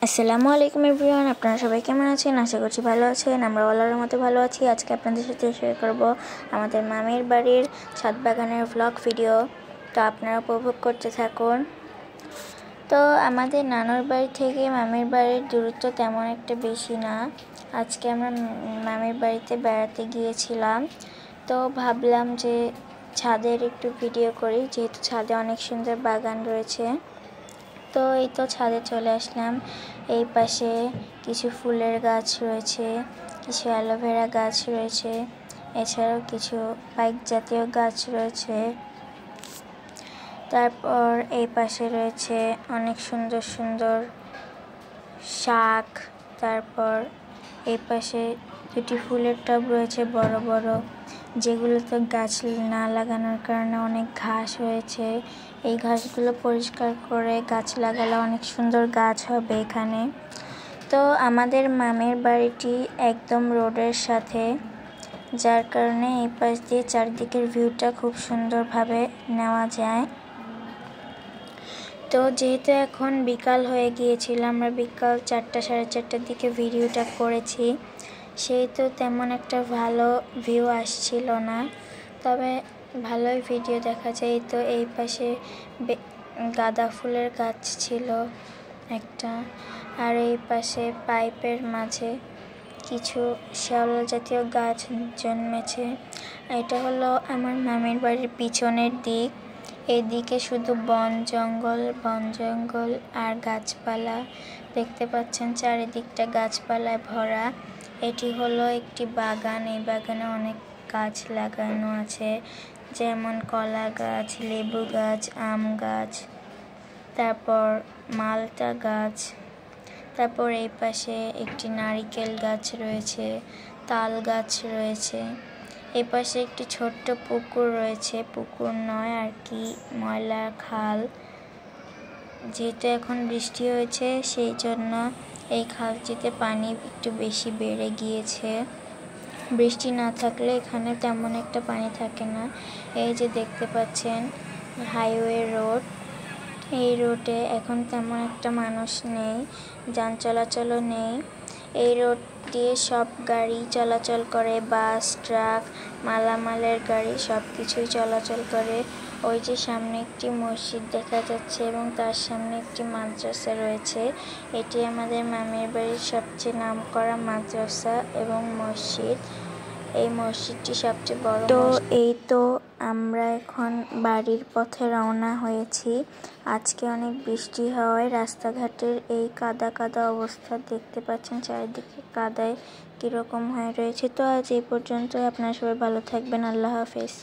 আসসালামু আলাইকুম এভরিওয়ান, আপনারা সবাই কেমন আছেন? আশা করছি ভালো আছেন। আমরা আল্লাহর মতো ভালো আছি। আজকে আপনাদের সাথে শেয়ার করব আমাদের মামির বাড়ির ছাদ বাগানের ভ্লগ ভিডিও। তো আপনারা উপভোগ করতে থাকুন। তো আমাদের নানুর বাড়ি থেকে মামির বাড়ির দূরত্ব তেমন একটা বেশি না। আজকে আমরা মামির বাড়িতে বেড়াতে গিয়েছিলাম, তো ভাবলাম যে ছাদের একটু ভিডিও করি, যেহেতু ছাদে অনেক সুন্দর বাগান রয়েছে। তো এই তো ছাদে চলে আসলাম। এই পাশে কিছু ফুলের গাছ রয়েছে, কিছু অ্যালোভেরা গাছ রয়েছে, এছাড়াও কিছু পাইক জাতীয় গাছ রয়েছে। তারপর এই পাশে রয়েছে অনেক সুন্দর সুন্দর শাক। তারপর এই পাশে দুটি ফুলের টব রয়েছে বড় বড়, যেগুলোতে গাছ না লাগানোর কারণে অনেক ঘাস হয়েছে। এই ঘাসগুলো পরিষ্কার করে গাছ লাগালে অনেক সুন্দর গাছ হবে এখানে। তো আমাদের মামির বাড়িটি একদম রোডের সাথে, যার কারণে এই পাশ দিয়ে চারদিকের ভিউটা খুব সুন্দরভাবে নেওয়া যায়। তো যেহেতু এখন বিকাল হয়ে গিয়েছিল, আমরা বিকাল 4টা সাড়ে 4টার দিকে ভিডিওটা করেছি, সেই তো তেমন একটা ভালো ভিউ আসছিল না, তবে ভালোই ভিডিও দেখা যায়। তো এই পাশে গাঁদা ফুলের গাছ ছিল একটা, আর এই পাশে পাইপের মাঝে কিছু শ্যাওলা জাতীয় গাছ জন্মেছে। এটা হলো আমার মামির বাড়ির পিছনের দিক। এদিকে শুধু বন জঙ্গল আর গাছপালা দেখতে পাচ্ছেন, চারিদিকটা গাছপালায় ভরা। এটি হলো একটি বাগান। এই বাগানে অনেক গাছ লাগানো আছে, যেমন কলা গাছ, লেবু গাছ, আম গাছ, তারপর মালটা গাছ। তারপর এই পাশে একটি নারিকেল গাছ রয়েছে, তাল গাছ রয়েছে। এই পাশে একটি ছোট্ট পুকুর রয়েছে, পুকুর নয় আর কি, ময়লা খাল। যেহেতু এখন বৃষ্টি হয়েছে, সেই জন্য এই খালটিতে পানি একটু বেশি বেড়ে গিয়েছে। বৃষ্টি না থাকলে এখানে তেমন একটা পানি থাকে না। এই যে দেখতে পাচ্ছেন হাইওয়ে রোড, এই রোডে এখন তেমন একটা মানুষ নেই, যান চলাচলও নেই। এই রোড দিয়ে সব গাড়ি চলাচল করে, বাস, ট্রাক, মালামালের গাড়ি সব কিছুই চলাচল করে। ওই যে সামনে একটি মসজিদ দেখা যাচ্ছে এবং তার সামনে একটি মাদ্রাসা রয়েছে। এটি আমাদের মামির বাড়ির সবচেয়ে নামকরা মাদ্রাসা এবং মসজিদ। এই মসজিদটি সবচেয়ে বড়। তো এই তো আমরা এখন বাড়ির পথে রওনা হয়েছি। আজকে অনেক বৃষ্টি হওয়ায় রাস্তাঘাটের এই কাদা কাদা অবস্থা দেখতে পাচ্ছেন, চারিদিকে কাদায় কীরকম হয়ে রয়েছে। তো আজ এই পর্যন্ত। আপনারা সবাই ভালো থাকবেন। আল্লাহ হাফেজ।